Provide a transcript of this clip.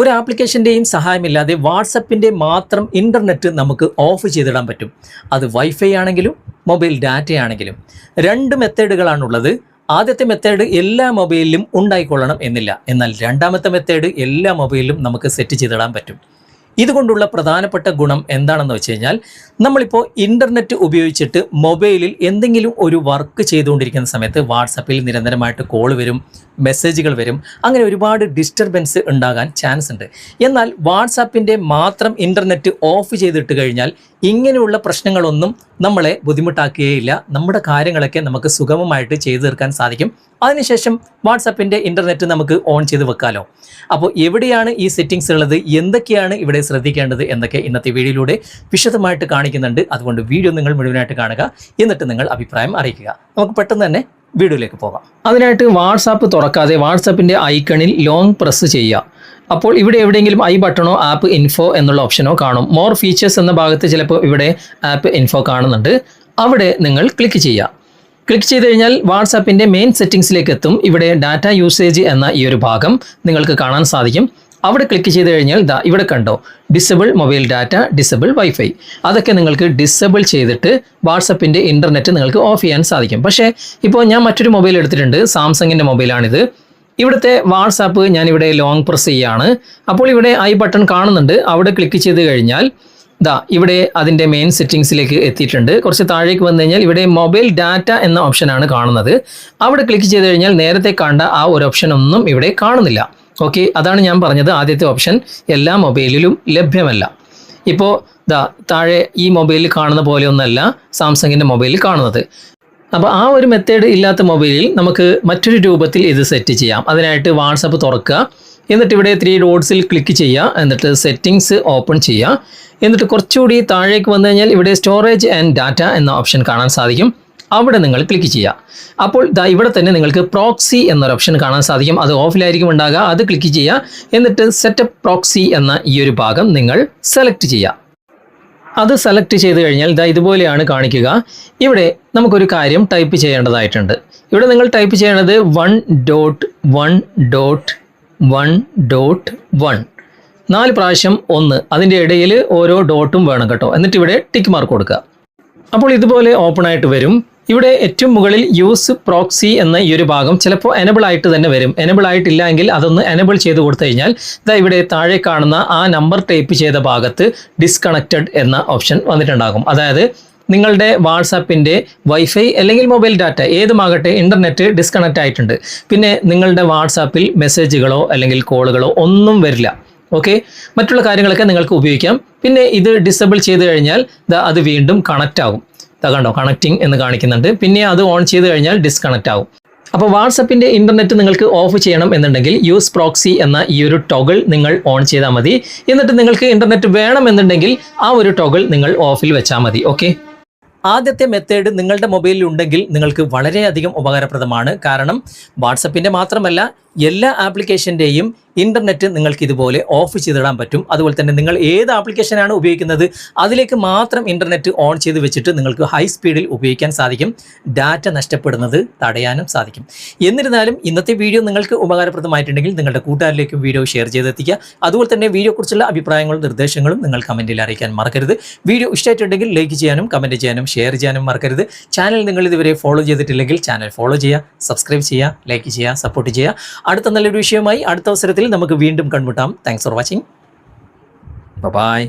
ഒരു ആപ്ലിക്കേഷൻ്റെയും സഹായമില്ലാതെ വാട്സപ്പിൻ്റെ മാത്രം ഇൻ്റർനെറ്റ് നമുക്ക് ഓഫ് ചെയ്തിടാൻ പറ്റും. അത് വൈഫൈ ആണെങ്കിലും മൊബൈൽ ഡാറ്റയാണെങ്കിലും. 2 മെത്തേഡുകളാണുള്ളത്. ആദ്യത്തെ മെത്തേഡ് എല്ലാ മൊബൈലിലും ഉണ്ടായിക്കൊള്ളണം എന്നില്ല. എന്നാൽ രണ്ടാമത്തെ മെത്തേഡ് എല്ലാ മൊബൈലിലും നമുക്ക് സെറ്റ് ചെയ്തിടാൻ പറ്റും. ഇതുകൊണ്ടുള്ള പ്രധാനപ്പെട്ട ഗുണം എന്താണെന്ന് വെച്ച് കഴിഞ്ഞാൽ, നമ്മളിപ്പോൾ ഇൻ്റർനെറ്റ് ഉപയോഗിച്ചിട്ട് മൊബൈലിൽ എന്തെങ്കിലും ഒരു വർക്ക് ചെയ്തുകൊണ്ടിരിക്കുന്ന സമയത്ത് വാട്സപ്പിൽ നിരന്തരമായിട്ട് കോൾ വരും, മെസ്സേജുകൾ വരും, അങ്ങനെ ഒരുപാട് ഡിസ്റ്റർബൻസ് ഉണ്ടാകാൻ ചാൻസ് ഉണ്ട്. എന്നാൽ വാട്സാപ്പിൻ്റെ മാത്രം ഇൻ്റർനെറ്റ് ഓഫ് ചെയ്തിട്ട് കഴിഞ്ഞാൽ ഇങ്ങനെയുള്ള പ്രശ്നങ്ങളൊന്നും നമ്മളെ ബുദ്ധിമുട്ടാക്കുകയില്ല. നമ്മുടെ കാര്യങ്ങളൊക്കെ നമുക്ക് സുഗമമായിട്ട് ചെയ്തു തീർക്കാൻ സാധിക്കും. അതിനുശേഷം വാട്സാപ്പിൻ്റെ ഇൻ്റർനെറ്റ് നമുക്ക് ഓൺ ചെയ്ത് വെക്കാമല്ലോ. അപ്പോൾ എവിടെയാണ് ഈ സെറ്റിങ്സ് ഉള്ളത്, എന്തൊക്കെയാണ് ഇവിടെ ശ്രദ്ധിക്കേണ്ടത് എന്നൊക്കെ ഇന്നത്തെ വീഡിയോയിലൂടെ വിശദമായിട്ട് കാണിക്കുന്നുണ്ട്. അതുകൊണ്ട് വീഡിയോ നിങ്ങൾ മുഴുവനായിട്ട് കാണുക, എന്നിട്ട് നിങ്ങൾ അഭിപ്രായം അറിയിക്കുക. നമുക്ക് പെട്ടെന്ന് തന്നെ വീഡിയോയിലേക്ക് പോകാം. അതിനായിട്ട് വാട്സാപ്പ് തുറക്കാതെ വാട്സാപ്പിൻ്റെ ഐക്കണിൽ ലോങ് പ്രസ് ചെയ്യുക. അപ്പോൾ ഇവിടെ എവിടെയെങ്കിലും ഐ ബട്ടണോ ആപ്പ് ഇൻഫോ എന്നുള്ള ഓപ്ഷനോ കാണും. മോർ ഫീച്ചേഴ്സ് എന്ന ഭാഗത്ത് ചിലപ്പോൾ ഇവിടെ ആപ്പ് ഇൻഫോ കാണുന്നുണ്ട്. അവിടെ നിങ്ങൾ ക്ലിക്ക് ചെയ്യുക. ക്ലിക്ക് ചെയ്ത് കഴിഞ്ഞാൽ വാട്സാപ്പിൻ്റെ മെയിൻ സെറ്റിങ്സിലേക്ക് എത്തും. ഇവിടെ ഡാറ്റ യൂസേജ് എന്ന ഈ ഒരു ഭാഗം നിങ്ങൾക്ക് കാണാൻ സാധിക്കും. അവിടെ ക്ലിക്ക് ചെയ്ത് കഴിഞ്ഞാൽ ഇവിടെ കണ്ടോ, disable mobile data, disable wifi. അതൊക്കെ നിങ്ങൾക്ക് ഡിസബിൾ ചെയ്തിട്ട് വാട്സപ്പിൻ്റെ ഇൻ്റർനെറ്റ് നിങ്ങൾക്ക് ഓഫ് ചെയ്യാൻ സാധിക്കും. പക്ഷേ ഇപ്പോൾ ഞാൻ മറ്റൊരു മൊബൈൽ എടുത്തിട്ടുണ്ട്, സാംസങ്ങിൻ്റെ മൊബൈലാണിത്. ഇവിടുത്തെ വാട്സാപ്പ് ഞാനിവിടെ ലോങ് പ്രസ് ചെയ്യുകയാണ്. അപ്പോൾ ഇവിടെ ഐ ബട്ടൺ കാണുന്നുണ്ട്. അവിടെ ക്ലിക്ക് ചെയ്ത് കഴിഞ്ഞാൽ ഇവിടെ അതിൻ്റെ മെയിൻ സെറ്റിങ്സിലേക്ക് എത്തിയിട്ടുണ്ട്. കുറച്ച് താഴേക്ക് വന്നു കഴിഞ്ഞാൽ ഇവിടെ മൊബൈൽ ഡാറ്റ എന്ന ഓപ്ഷനാണ് കാണുന്നത്. അവിടെ ക്ലിക്ക് ചെയ്ത് കഴിഞ്ഞാൽ നേരത്തെ കണ്ട ആ ഒരു ഓപ്ഷൻ ഒന്നും ഇവിടെ കാണുന്നില്ല. ഓക്കെ, അതാണ് ഞാൻ പറഞ്ഞത്, ആദ്യത്തെ ഓപ്ഷൻ എല്ലാ മൊബൈലിലും ലഭ്യമല്ല. ഇപ്പോൾ താഴെ ഈ മൊബൈലിൽ കാണുന്ന പോലെയൊന്നല്ല സാംസങ്ങിൻ്റെ മൊബൈലിൽ കാണുന്നത്. അപ്പോൾ ആ ഒരു മെത്തേഡ് ഇല്ലാത്ത മൊബൈലിൽ നമുക്ക് മറ്റൊരു രൂപത്തിൽ ഇത് സെറ്റ് ചെയ്യാം. അതിനായിട്ട് വാട്സപ്പ് തുറക്കുക, എന്നിട്ട് ഇവിടെ 3 ഡോട്ട്സിൽ ക്ലിക്ക് ചെയ്യുക, എന്നിട്ട് സെറ്റിങ്സ് ഓപ്പൺ ചെയ്യുക. എന്നിട്ട് കുറച്ചുകൂടി താഴേക്ക് വന്നു കഴിഞ്ഞാൽ ഇവിടെ സ്റ്റോറേജ് ആൻഡ് ഡാറ്റ എന്ന ഓപ്ഷൻ കാണാൻ സാധിക്കും. അവിടെ നിങ്ങൾ ക്ലിക്ക് ചെയ്യുക. അപ്പോൾ ഇവിടെ തന്നെ നിങ്ങൾക്ക് പ്രോക്സി എന്നൊരു ഓപ്ഷൻ കാണാൻ സാധിക്കും. അത് ഓഫിലായിരിക്കും ഉണ്ടാകുക. അത് ക്ലിക്ക് ചെയ്യുക. എന്നിട്ട് സെറ്റപ്പ് പ്രോക്സി എന്ന ഈ ഒരു ഭാഗം നിങ്ങൾ സെലക്ട് ചെയ്യുക. അത് സെലക്ട് ചെയ്ത് കഴിഞ്ഞാൽ ഇതുപോലെയാണ് കാണിക്കുക. ഇവിടെ നമുക്കൊരു കാര്യം ടൈപ്പ് ചെയ്യേണ്ടതായിട്ടുണ്ട്. ഇവിടെ നിങ്ങൾ ടൈപ്പ് ചെയ്യേണ്ടത് 1.1.1.1 4 പ്രാവശ്യം 1, അതിൻ്റെ ഇടയിൽ ഓരോ ഡോട്ടും വേണം കേട്ടോ. എന്നിട്ട് ഇവിടെ ടിക്ക് മാർക്ക് കൊടുക്കുക. അപ്പോൾ ഇതുപോലെ ഓപ്പൺ ആയിട്ട് വരും. ഇവിടെ ഏറ്റവും മുകളിൽ യൂസ് പ്രോക്സി എന്ന ഈ ഒരു ഭാഗം ചിലപ്പോൾ എനബിൾ ആയിട്ട് തന്നെ വരും. എനബിൾ ആയിട്ടില്ല എങ്കിൽ അതൊന്ന് എനബിൾ ചെയ്ത് കൊടുത്തു കഴിഞ്ഞാൽ ഇവിടെ താഴെ കാണുന്ന ആ നമ്പർ ടൈപ്പ് ചെയ്ത ഭാഗത്ത് ഡിസ്കണക്റ്റഡ് എന്ന ഓപ്ഷൻ വന്നിട്ടുണ്ടാകും. അതായത് നിങ്ങളുടെ വാട്സാപ്പിൻ്റെ വൈഫൈ അല്ലെങ്കിൽ മൊബൈൽ ഡാറ്റ ഏതുമാകട്ടെ ഇൻ്റർനെറ്റ് ഡിസ്കണക്റ്റ് ആയിട്ടുണ്ട്. പിന്നെ നിങ്ങളുടെ വാട്സാപ്പിൽ മെസ്സേജുകളോ അല്ലെങ്കിൽ കോളുകളോ ഒന്നും വരില്ല. ഓക്കെ, മറ്റുള്ള കാര്യങ്ങളൊക്കെ നിങ്ങൾക്ക് ഉപയോഗിക്കാം. പിന്നെ ഇത് ഡിസേബിൾ ചെയ്ത് കഴിഞ്ഞാൽ അത് വീണ്ടും കണക്റ്റ് ആകും. കണ്ടോ, കണക്റ്റിംഗ് എന്ന് കാണിക്കുന്നുണ്ട്. പിന്നെ അത് ഓൺ ചെയ്ത് കഴിഞ്ഞാൽ ഡിസ്കണക്റ്റ് ആകും. അപ്പോൾ വാട്സപ്പിൻ്റെ ഇൻ്റർനെറ്റ് നിങ്ങൾക്ക് ഓഫ് ചെയ്യണം എന്നുണ്ടെങ്കിൽ യൂസ് പ്രോക്സി എന്ന ഈ ഒരു ടോഗിൾ നിങ്ങൾ ഓൺ ചെയ്താൽ മതി. എന്നിട്ട് നിങ്ങൾക്ക് ഇൻ്റർനെറ്റ് വേണമെന്നുണ്ടെങ്കിൽ ആ ഒരു ടോഗിൾ നിങ്ങൾ ഓഫിൽ വെച്ചാൽ മതി. ഓക്കെ, ആദ്യത്തെ മെത്തേഡ് നിങ്ങളുടെ മൊബൈലിൽ ഉണ്ടെങ്കിൽ നിങ്ങൾക്ക് വളരെയധികം ഉപകാരപ്രദമാണ്. കാരണം വാട്സപ്പിൻ്റെ മാത്രമല്ല എല്ലാ ആപ്ലിക്കേഷൻ്റെയും ഇൻ്റർനെറ്റ് നിങ്ങൾക്ക് ഇതുപോലെ ഓഫ് ചെയ്തിടാൻ പറ്റും. അതുപോലെ തന്നെ നിങ്ങൾ ഏത് ആപ്ലിക്കേഷനാണ് ഉപയോഗിക്കുന്നത് അതിലേക്ക് മാത്രം ഇൻ്റർനെറ്റ് ഓൺ ചെയ്ത് വെച്ചിട്ട് നിങ്ങൾക്ക് ഹൈ സ്പീഡിൽ ഉപയോഗിക്കാൻ സാധിക്കും. ഡാറ്റ നഷ്ടപ്പെടുന്നത് തടയാനും സാധിക്കും. എന്നിരുന്നാലും ഇന്നത്തെ വീഡിയോ നിങ്ങൾക്ക് ഉപകാരപ്രദമായിട്ടുണ്ടെങ്കിൽ നിങ്ങളുടെ കൂട്ടുകാരിലേക്കും വീഡിയോ ഷെയർ ചെയ്തെത്തിക്കുക. അതുപോലെ തന്നെ വീഡിയോയെക്കുറിച്ചുള്ള അഭിപ്രായങ്ങളും നിർദ്ദേശങ്ങളും നിങ്ങൾ കമൻറ്റിൽ അറിയിക്കാൻ മറക്കരുത്. വീഡിയോ ഇഷ്ടമായിട്ടുണ്ടെങ്കിൽ ലൈക്ക് ചെയ്യാനും കമൻറ്റ് ചെയ്യാനും ഷെയർ ചെയ്യാനും മറക്കരുത്. ചാനൽ നിങ്ങൾ ഇതുവരെ ഫോളോ ചെയ്തിട്ടില്ലെങ്കിൽ ചാനൽ ഫോളോ ചെയ്യുക, സബ്സ്ക്രൈബ് ചെയ്യുക, ലൈക്ക് ചെയ്യുക, സപ്പോർട്ട് ചെയ്യുക. അടുത്ത നല്ലൊരു വിഷയമായി അടുത്ത അവസരത്തിൽ നമുക്ക് വീണ്ടും കണ്ടുമുട്ടാം. Thanks for watching. ബൈ.